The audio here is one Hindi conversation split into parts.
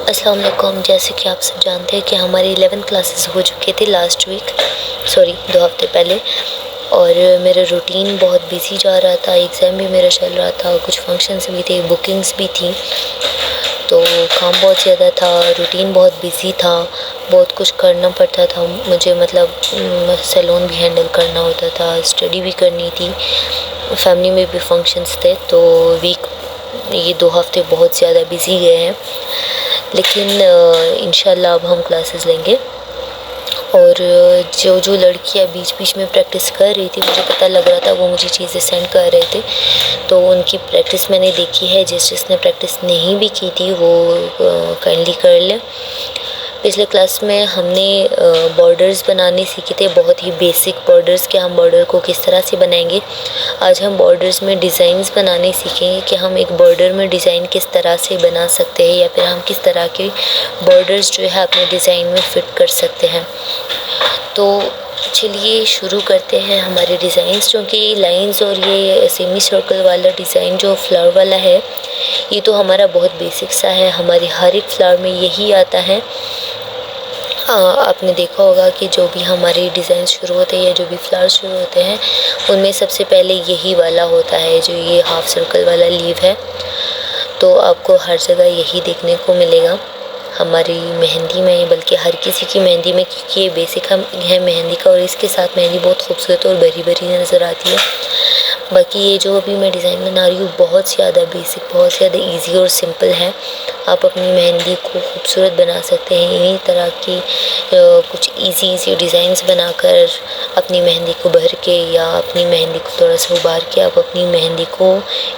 अस्सलाम वालेकुम। जैसे कि आप सब जानते हैं कि हमारी 11th क्लासेस हो चुके थे लास्ट वीक, सॉरी 2 हफ्ते पहले। और मेरा रूटीन बहुत बिज़ी जा रहा था, एग्ज़ाम भी मेरा चल रहा था, कुछ फंक्शंस भी थे, बुकिंग्स भी थी, तो काम बहुत ज़्यादा था, रूटीन बहुत बिज़ी था, बहुत कुछ करना पड़ता था मुझे। मतलब सैलून भी हैंडल करना होता था, स्टडी भी करनी थी, फैमिली में भी फंक्शंस थे, तो ये 2 हफ्ते बहुत ज़्यादा बिज़ी गए हैं। लेकिन इंशाल्लाह अब हम क्लासेस लेंगे। और जो लड़कियां बीच बीच में प्रैक्टिस कर रही थी, मुझे पता लग रहा था, वो मुझे चीज़ें सेंड कर रहे थे, तो उनकी प्रैक्टिस मैंने देखी है। जिसने प्रैक्टिस नहीं भी की थी वो काइंडली कर ले। पिछले क्लास में हमने बॉर्डर्स बनाने सीखे थे, बहुत ही बेसिक बॉर्डर्स, कि हम बॉर्डर को किस तरह से बनाएंगे। आज हम बॉर्डर्स में डिज़ाइंस बनाने सीखेंगे कि हम एक बॉर्डर में डिज़ाइन किस तरह से बना सकते हैं, या फिर हम किस तरह के बॉर्डर्स जो है अपने डिज़ाइन में फ़िट कर सकते हैं। तो चलिए शुरू करते हैं हमारे डिज़ाइंस। क्योंकि लाइंस और ये सेमी सर्कल वाला डिज़ाइन जो फ्लावर वाला है, ये तो हमारा बहुत बेसिक सा है, हमारे हर एक फ्लावर में यही आता है। आपने देखा होगा कि जो भी हमारे डिज़ाइन शुरू होते हैं या जो भी फ्लावर शुरू होते हैं, उनमें सबसे पहले यही वाला होता है, जो ये हाफ सर्कल वाला लीव है। तो आपको हर जगह यही देखने को मिलेगा हमारी मेहंदी में, बल्कि हर किसी की मेहंदी में, क्योंकि ये बेसिक है मेहंदी का, और इसके साथ मेहंदी बहुत खूबसूरत और भरी भरी नज़र आती है। बाकी ये जो अभी मैं डिज़ाइन बना रही हूँ, बहुत ज़्यादा बेसिक, बहुत ज़्यादा इजी और सिंपल है। आप अपनी मेहंदी को खूबसूरत बना सकते हैं इन्हीं तरह की कुछ इजी डिज़ाइंस बनाकर, अपनी मेहंदी को भर के या अपनी मेहंदी को थोड़ा सा उभार के आप अपनी मेहंदी को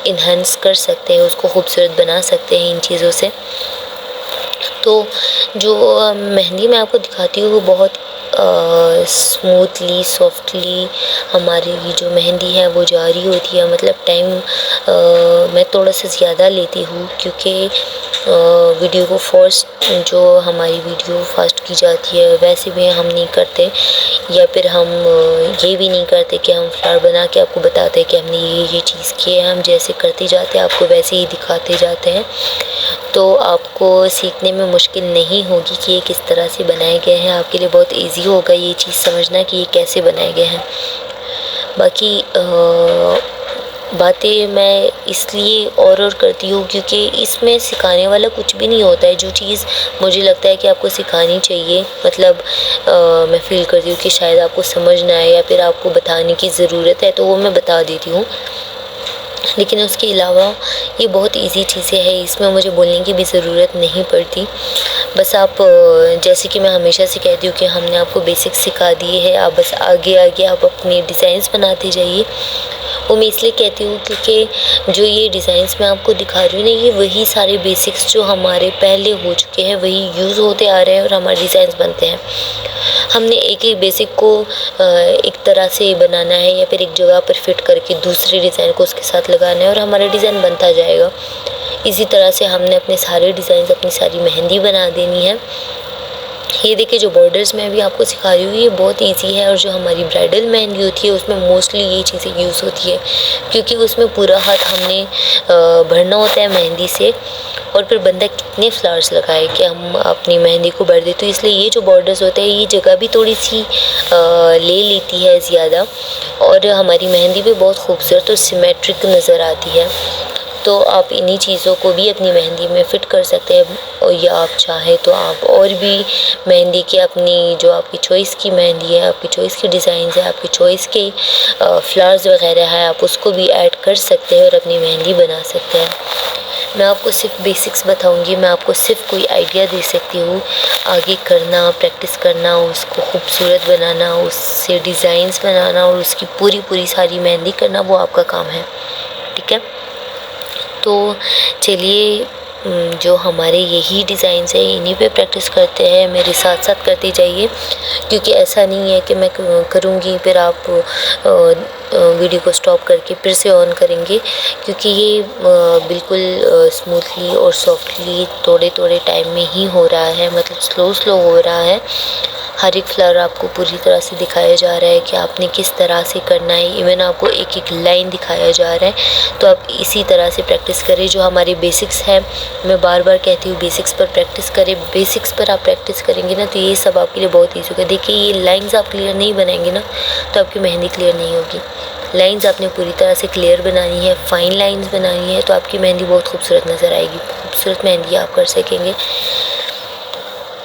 इन्हांस कर सकते हैं, उसको खूबसूरत बना सकते हैं इन चीज़ों से। तो जो मेहंदी मैं आपको दिखाती हूँ, वो बहुत स्मूथली, सॉफ्टली हमारी जो मेहंदी है वो जारी होती है। मतलब टाइम मैं थोड़ा सा ज़्यादा लेती हूँ, क्योंकि वीडियो को जो हमारी वीडियो फास्ट की जाती है, वैसे भी हम नहीं करते, या फिर हम ये भी नहीं करते कि हम फ्लावर बना के आपको बताते हैं कि हमने ये चीज़ की है। हम जैसे करते जाते हैं, आपको वैसे ही दिखाते जाते हैं, तो आपको सीखने में मुश्किल नहीं होगी कि ये किस तरह से बनाए गए हैं। आपके लिए बहुत इजी होगा ये चीज़ समझना कि ये कैसे बनाए गए हैं। बाकी बातें मैं इसलिए और करती हूँ क्योंकि इसमें सिखाने वाला कुछ भी नहीं होता है। जो चीज़ मुझे लगता है कि आपको सिखानी चाहिए, मतलब मैं फ़ील करती हूँ कि शायद आपको समझ ना आए या फिर आपको बताने की ज़रूरत है, तो वो मैं बता देती हूँ। लेकिन उसके अलावा ये बहुत इजी चीज़ें हैं, इसमें मुझे बोलने की भी ज़रूरत नहीं पड़ती। बस आप जैसे कि मैं हमेशा से कहती हूँ कि हमने आपको बेसिक्स सिखा दिए हैं, आप बस आगे आगे आप अपने डिज़ाइंस बनाते जाइए। वो मैं इसलिए कहती हूँ क्योंकि जो ये डिज़ाइंस मैं आपको दिखा रही हूँ ना, ये वही सारे बेसिक्स जो हमारे पहले हो चुके हैं वही यूज़ होते आ रहे हैं और हमारे डिज़ाइंस बनते हैं। हमने एक एक बेसिक को एक तरह से बनाना है, या फिर एक जगह पर फिट करके दूसरे डिज़ाइन को उसके साथ लगाना है और हमारा डिज़ाइन बनता जाएगा। इसी तरह से हमने अपने सारे डिज़ाइंस, अपनी सारी मेहंदी बना देनी है। ये देखिए, जो बॉर्डर्स मैं अभी आपको सिखा रही हूँ ये बहुत इजी है, और जो हमारी ब्राइडल मेहंदी होती है उसमें मोस्टली ये चीज़ें यूज़ होती है, क्योंकि उसमें पूरा हाथ हमने भरना होता है मेहंदी से, और फिर बंदा कितने फ्लावर्स लगाए कि हम अपनी मेहंदी को भर दे। तो इसलिए ये जो बॉर्डर्स होते हैं ये जगह भी थोड़ी सी ले लेती है ज़्यादा, और हमारी मेहंदी भी बहुत खूबसूरत और सिमेट्रिक नज़र आती है। तो आप इन्हीं चीज़ों को भी अपनी मेहंदी में फ़िट कर सकते हैं, और या आप चाहें तो आप और भी मेहंदी की, अपनी जो आपकी चॉइस की मेहंदी है, आपकी चॉइस की डिज़ाइंस है, आपकी चॉइस के फ्लावर्स वगैरह है, आप उसको भी ऐड कर सकते हैं और अपनी मेहंदी बना सकते हैं। मैं आपको सिर्फ बेसिक्स बताऊंगी, मैं आपको सिर्फ कोई आइडिया दे सकती हूँ। आगे करना, प्रैक्टिस करना, उसको खूबसूरत बनाना, उससे डिज़ाइंस बनाना और उसकी पूरी पूरी सारी मेहंदी करना, वो आपका काम है। ठीक है, तो चलिए, जो हमारे यही डिज़ाइंस है इन्हीं पे प्रैक्टिस करते हैं, मेरे साथ साथ करते जाइए, क्योंकि ऐसा नहीं है कि मैं करूँगी फिर आप वीडियो को स्टॉप करके फिर से ऑन करेंगे, क्योंकि ये बिल्कुल स्मूथली और सॉफ्टली थोड़े थोड़े टाइम में ही हो रहा है, मतलब स्लो स्लो हो रहा है। हर एक फ्लावर आपको पूरी तरह से दिखाया जा रहा है कि आपने किस तरह से करना है। इवन आपको एक एक लाइन दिखाया जा रहा है। तो आप इसी तरह से प्रैक्टिस करें। जो हमारे बेसिक्स हैं, मैं बार बार कहती हूँ, बेसिक्स पर प्रैक्टिस करें। बेसिक्स पर आप प्रैक्टिस करेंगे ना तो ये सब आपके लिए बहुत ईजी होगा। देखिए, ये लाइन्स आप क्लियर नहीं बनाएंगे ना तो आपकी मेहंदी क्लियर नहीं होगी। लाइंस आपने पूरी तरह से क्लियर बनानी है, फाइन लाइंस बनानी है, तो आपकी मेहंदी बहुत खूबसूरत नज़र आएगी। खूबसूरत मेहंदी आप कर सकेंगे।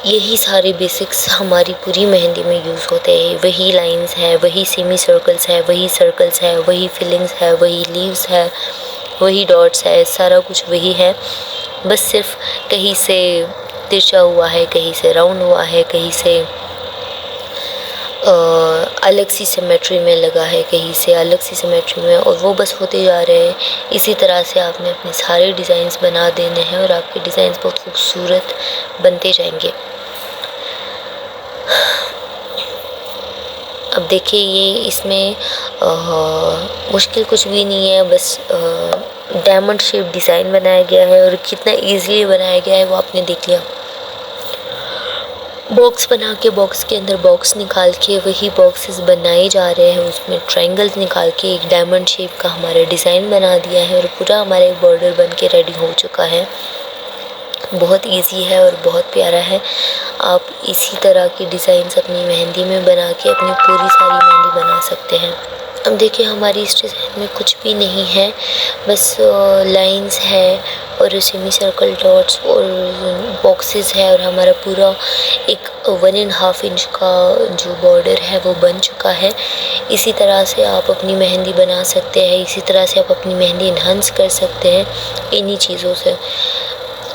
यही सारे बेसिक्स हमारी पूरी मेहंदी में यूज़ होते हैं। वही लाइंस है, वही सेमी सर्कल्स है, वही सर्कल्स है, वही फिलिंग्स है, वही लीव्स है, वही डॉट्स है, सारा कुछ वही है। बस सिर्फ कहीं से तिरछा हुआ है, कहीं से राउंड हुआ है, कहीं से अलग सी सिमेट्री में लगा है, कहीं से अलग सी सिमेट्री में, और वो बस होते जा रहे हैं। इसी तरह से आपने अपने सारे डिज़ाइंस बना देने हैं और आपके डिज़ाइंस बहुत खूबसूरत बनते जाएंगे। अब देखिए, ये इसमें मुश्किल कुछ भी नहीं है, बस डायमंड शेप डिज़ाइन बनाया गया है और कितना इजीली बनाया गया है वो आपने देख लिया। बॉक्स बना के बॉक्स के अंदर बॉक्स निकाल के वही बॉक्सेस बनाए जा रहे हैं, उसमें ट्रायंगल्स निकाल के एक डायमंड शेप का हमारा डिज़ाइन बना दिया है और पूरा हमारा एक बॉर्डर बन के रेडी हो चुका है। बहुत इजी है और बहुत प्यारा है। आप इसी तरह की डिज़ाइंस अपनी मेहंदी में बना के अपनी पूरी सारी मेहंदी बना सकते हैं। अब देखिए, हमारी इस डिज़ाइन में कुछ भी नहीं है, बस लाइंस है और सेमी सर्कल डॉट्स और बॉक्सेस है और हमारा पूरा एक 1.5 इंच का जो बॉर्डर है वो बन चुका है। इसी तरह से आप अपनी मेहंदी बना सकते हैं। इसी तरह से आप अपनी मेहंदी इन्हांस कर सकते हैं इन्हीं चीज़ों से।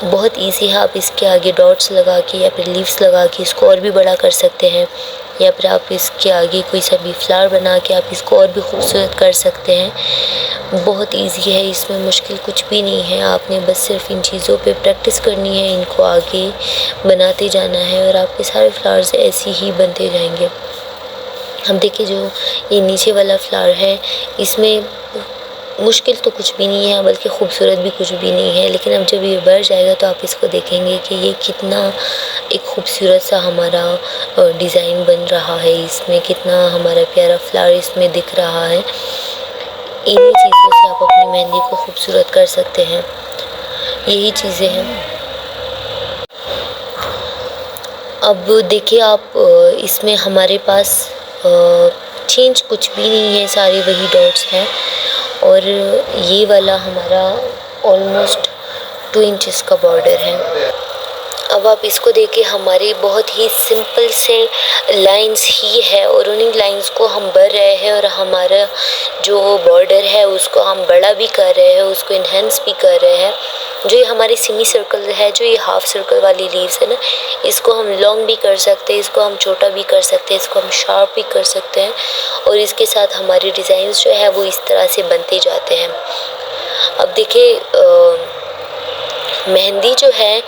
बहुत इजी है। आप इसके आगे डॉट्स लगा के या फिर लीव्स लगा के इसको और भी बड़ा कर सकते हैं, या फिर आप इसके आगे कोई सा भी फ्लावर बना के आप इसको और भी खूबसूरत कर सकते हैं। बहुत इजी है, इसमें मुश्किल कुछ भी नहीं है। आपने बस सिर्फ इन चीज़ों पे प्रैक्टिस करनी है, इनको आगे बनाते जाना है और आपके सारे फ्लावर्स ऐसे ही बनते जाएंगे। अब देखिए, जो ये नीचे वाला फ्लावर है, इसमें मुश्किल तो कुछ भी नहीं है, बल्कि खूबसूरत भी कुछ भी नहीं है। लेकिन अब जब ये बढ़ जाएगा तो आप इसको देखेंगे कि ये कितना एक खूबसूरत सा हमारा डिज़ाइन बन रहा है। इसमें कितना हमारा प्यारा फ्लावर इसमें दिख रहा है। इन्हीं चीज़ों से आप अपनी मेहंदी को खूबसूरत कर सकते हैं। यही चीज़ें हैं। अब देखिए, आप इसमें हमारे पास चेंज कुछ भी नहीं है, सारे वही डॉट्स हैं और ये वाला हमारा ऑलमोस्ट 2 इंचेस का बॉर्डर है। अब आप इसको देखिए, हमारी बहुत ही सिंपल से लाइंस ही है और उन्हीं लाइंस को हम भर रहे हैं और हमारा जो बॉर्डर है उसको हम बड़ा भी कर रहे हैं, उसको इन्हेंस भी कर रहे हैं। जो ये हमारी सेमी सर्कल है, जो ये हाफ सर्कल वाली लीव्स है ना, इसको हम लॉन्ग भी कर सकते हैं, इसको हम छोटा भी कर सकते हैं, इसको हम शार्प भी कर सकते हैं और इसके साथ हमारे डिज़ाइंस जो है वो इस तरह से बनते जाते हैं। अब देखिए, मेहंदी जो है,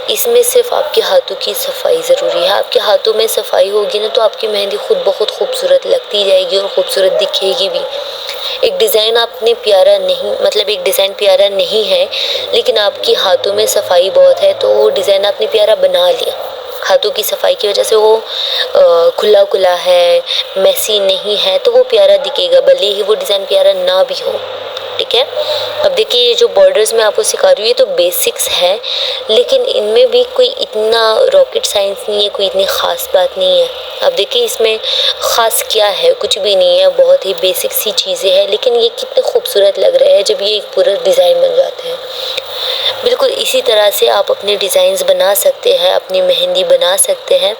इसमें सिर्फ आपके हाथों की सफाई ज़रूरी है। आपके हाथों में सफाई होगी ना तो आपकी मेहंदी खुद बहुत खूबसूरत लगती जाएगी और ख़ूबसूरत दिखेगी भी। एक डिज़ाइन आपने प्यारा नहीं, मतलब एक डिज़ाइन प्यारा नहीं है, लेकिन आपकी हाथों में सफाई बहुत है तो वो डिज़ाइन आपने प्यारा बना लिया। हाथों की सफाई की वजह से वो खुला खुला है, मैसी नहीं है, तो वो प्यारा दिखेगा, भले ही वो डिज़ाइन प्यारा ना भी हो। ठीक है। अब देखिए, ये जो बॉर्डर्स मैं आपको सिखा रही हूँ ये तो बेसिक्स है, लेकिन इनमें भी कोई इतना रॉकेट साइंस नहीं है, कोई इतनी ख़ास बात नहीं है। अब देखिए, इसमें ख़ास क्या है, कुछ भी नहीं है, बहुत ही बेसिक सी चीज़ें हैं, लेकिन ये कितने खूबसूरत लग रहे हैं जब ये एक पूरा डिज़ाइन बन जाते हैं। बिल्कुल इसी तरह से आप अपने डिज़ाइंस बना सकते हैं, अपनी मेहंदी बना सकते हैं।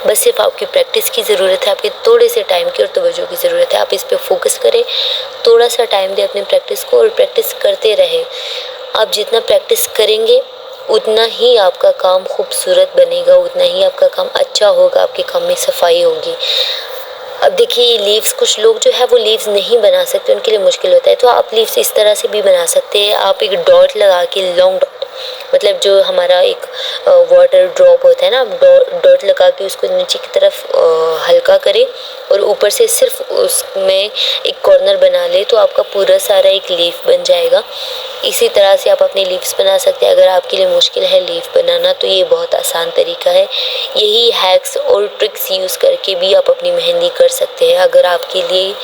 बस सिर्फ आपकी प्रैक्टिस की ज़रूरत है, आपके थोड़े से टाइम की और तवज्जो की ज़रूरत है। आप इस पे फोकस करें, थोड़ा सा टाइम दें अपने प्रैक्टिस को और प्रैक्टिस करते रहें। आप जितना प्रैक्टिस करेंगे उतना ही आपका काम खूबसूरत बनेगा, उतना ही आपका काम अच्छा होगा, आपके काम में सफाई होगी। अब देखिए, ये लीव्स, कुछ लोग जो है वो लीव्स नहीं बना सकते, उनके लिए मुश्किल होता है, तो आप लीव्स इस तरह से भी बना सकते हैं। आप एक डॉट लगा के, लॉन्ग डॉट मतलब जो हमारा एक वाटर ड्रॉप होता है ना, डॉट लगा के उसको नीचे की तरफ हल्का करें और ऊपर से सिर्फ उसमें एक कॉर्नर बना ले तो आपका पूरा सारा एक लीफ बन जाएगा। इसी तरह से आप अपने लीव्स बना सकते हैं। अगर आपके लिए मुश्किल है लीफ बनाना तो ये बहुत आसान तरीका है। यही हैक्स और ट्रिक्स यूज़ करके भी आप अपनी मेहंदी कर सकते हैं। अगर आपके लिए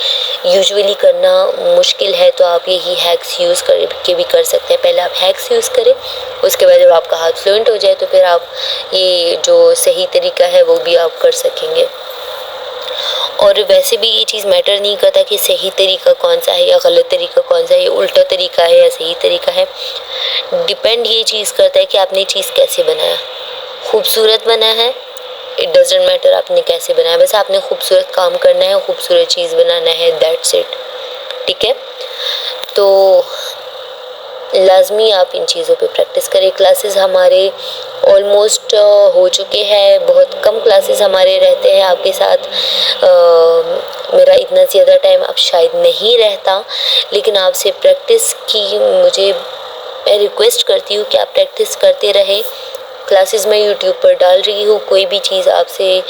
यूजुअली करना मुश्किल है तो आप यही हैक्स यूज़ करके भी कर सकते हैं। पहले आप हैक्स यूज़ करें, उसके बाद जब आपका हाथ फ्लुएंट हो जाए तो फिर आप ये जो सही तरीका है वो भी आप कर सकेंगे। और वैसे भी ये चीज़ मैटर नहीं करता कि सही तरीका कौन सा है या गलत तरीका कौन सा है, या उल्टा तरीका है या सही तरीका है। डिपेंड ये चीज़ करता है कि आपने चीज़ कैसे बनाया। खूबसूरत बना है, इट डजेंट मैटर आपने कैसे बनाया, बस आपने खूबसूरत काम करना है, खूबसूरत चीज़ बनाना है, दैट्स इट। ठीक है, तो लाजमी आप इन चीज़ों पे प्रैक्टिस करें। क्लासेस हमारे ऑलमोस्ट हो चुके हैं, बहुत कम क्लासेस हमारे रहते हैं आपके साथ। मेरा इतना ज़्यादा टाइम अब शायद नहीं रहता, लेकिन आपसे प्रैक्टिस की मैं रिक्वेस्ट करती हूँ कि आप प्रैक्टिस करते रहें। क्लासेस मैं यूट्यूब पर डाल रही हूँ, कोई भी चीज़ आपसे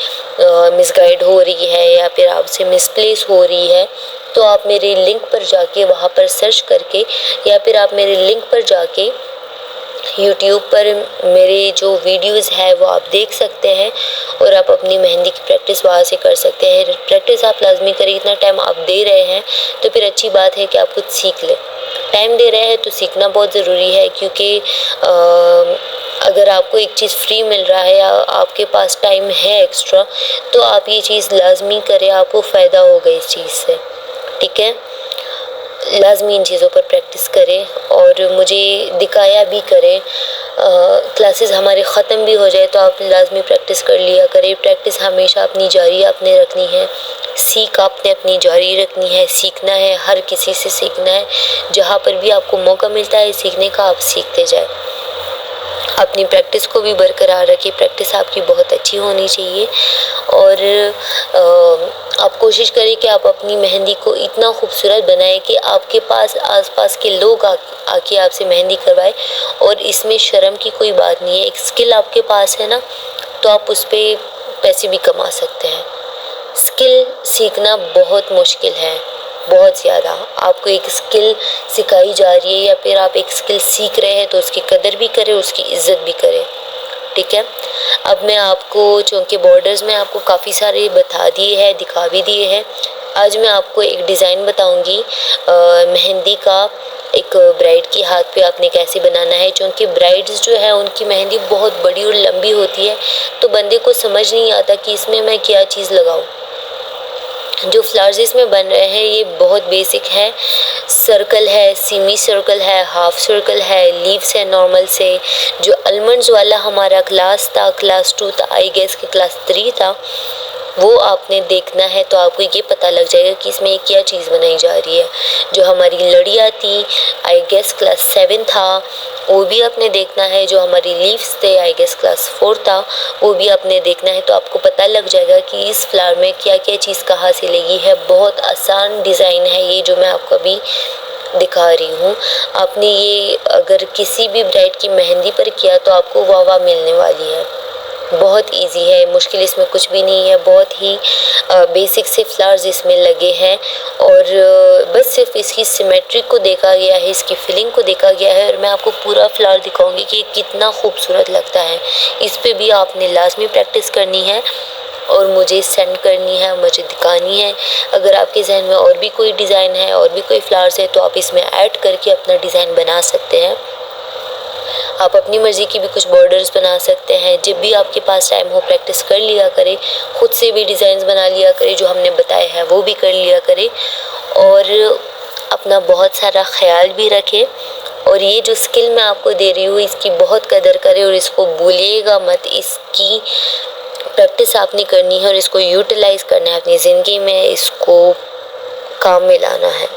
मिसगाइड हो रही है या फिर आपसे मिसप्लेस हो रही है तो आप मेरे लिंक पर जाके वहाँ पर सर्च करके, या फिर आप मेरे लिंक पर जाके यूट्यूब पर मेरे जो वीडियोस है वो आप देख सकते हैं और आप अपनी मेहंदी की प्रैक्टिस वहाँ से कर सकते हैं। प्रैक्टिस आप लाजमी करें, इतना टाइम आप दे रहे हैं तो फिर अच्छी बात है कि आप कुछ सीख लें। टाइम दे रहे हैं तो सीखना बहुत ज़रूरी है, क्योंकि अगर आपको एक चीज़ फ्री मिल रहा है या आपके पास टाइम है एक्स्ट्रा तो आप ये चीज़ लाजमी करें, आपको फ़ायदा होगा इस चीज़ से। ठीक है, लाजमी इन चीज़ों पर प्रैक्टिस करें और मुझे दिखाया भी करें। क्लासेस हमारे ख़त्म भी हो जाए तो आप लाजमी प्रैक्टिस कर लिया करें। प्रैक्टिस हमेशा अपनी जारी आपने रखनी है, सीख आपने अपनी जारी रखनी है, सीखना है, हर किसी से सीखना है। जहाँ पर भी आपको मौका मिलता है सीखने का आप सीखते जाए। अपनी प्रैक्टिस को भी बरकरार रखिए, प्रैक्टिस आपकी बहुत अच्छी होनी चाहिए और आप कोशिश करें कि आप अपनी मेहंदी को इतना खूबसूरत बनाएं कि आपके पास आसपास के लोग आके आपसे मेहंदी करवाएं। और इसमें शर्म की कोई बात नहीं है, एक स्किल आपके पास है ना तो आप उस पर पैसे भी कमा सकते हैं। स्किल सीखना बहुत मुश्किल है, बहुत ज़्यादा। आपको एक स्किल सिखाई जा रही है या फिर आप एक स्किल सीख रहे हैं तो उसकी कदर भी करें, उसकी इज्जत भी करें। ठीक है, अब मैं आपको चूँकि बॉर्डर्स में आपको काफ़ी सारे बता दिए हैं, दिखा भी दिए हैं। आज मैं आपको एक डिज़ाइन बताऊंगी मेहंदी का, एक ब्राइड की हाथ पे आपने कैसे बनाना है। क्योंकि ब्राइड्स जो है उनकी मेहंदी बहुत बड़ी और लंबी होती है तो बंदे को समझ नहीं आता कि इसमें मैं क्या चीज़ लगाऊं। जो फ्लावर्स इसमें बन रहे हैं ये बहुत बेसिक है। सर्कल है, सेमी सर्कल है, हाफ सर्कल है, लीव्स है नॉर्मल से। जो अलमंड्स वाला हमारा क्लास था, क्लास 2 था, आई गेस कि क्लास 3 था, वो आपने देखना है तो आपको ये पता लग जाएगा कि इसमें क्या चीज़ बनाई जा रही है। जो हमारी लड़ियाँ थी, आई गेस क्लास 7 था, वो भी आपने देखना है। जो हमारी लीव्स थे, आई गेस क्लास 4 था, वो भी आपने देखना है। तो आपको पता लग जाएगा कि इस फ्लावर में क्या क्या चीज़ कहाँ से लगी है। बहुत आसान डिज़ाइन है ये जो मैं आपको अभी दिखा रही हूँ। आपने ये अगर किसी भी ब्राइड की मेहंदी पर किया तो आपको वाह वाह मिलने वाली है। बहुत इजी है, मुश्किल इसमें कुछ भी नहीं है। बहुत ही बेसिक से फ्लावर्स इसमें लगे हैं और बस सिर्फ इसकी सिमेट्री को देखा गया है, इसकी फिलिंग को देखा गया है। और मैं आपको पूरा फ्लावर दिखाऊंगी कि कितना खूबसूरत लगता है। इस पे भी आपने लाजमी प्रैक्टिस करनी है और मुझे सेंड करनी है, मुझे दिखानी है। अगर आपके जहन में और भी कोई डिज़ाइन है और भी कोई फ्लावर्स है तो आप इसमें ऐड करके अपना डिज़ाइन बना सकते हैं। आप अपनी मर्ज़ी की भी कुछ बॉर्डर्स बना सकते हैं। जब भी आपके पास टाइम हो प्रैक्टिस कर लिया करें, खुद से भी डिज़ाइंस बना लिया करें, जो हमने बताया है वो भी कर लिया करें और अपना बहुत सारा ख्याल भी रखें। और ये जो स्किल मैं आपको दे रही हूँ इसकी बहुत कदर करें और इसको भूलिएगा मत। इसकी प्रैक्टिस आपने करनी है और इसको यूटिलाइज़ करना है अपनी ज़िंदगी में, इसको काम में लाना है।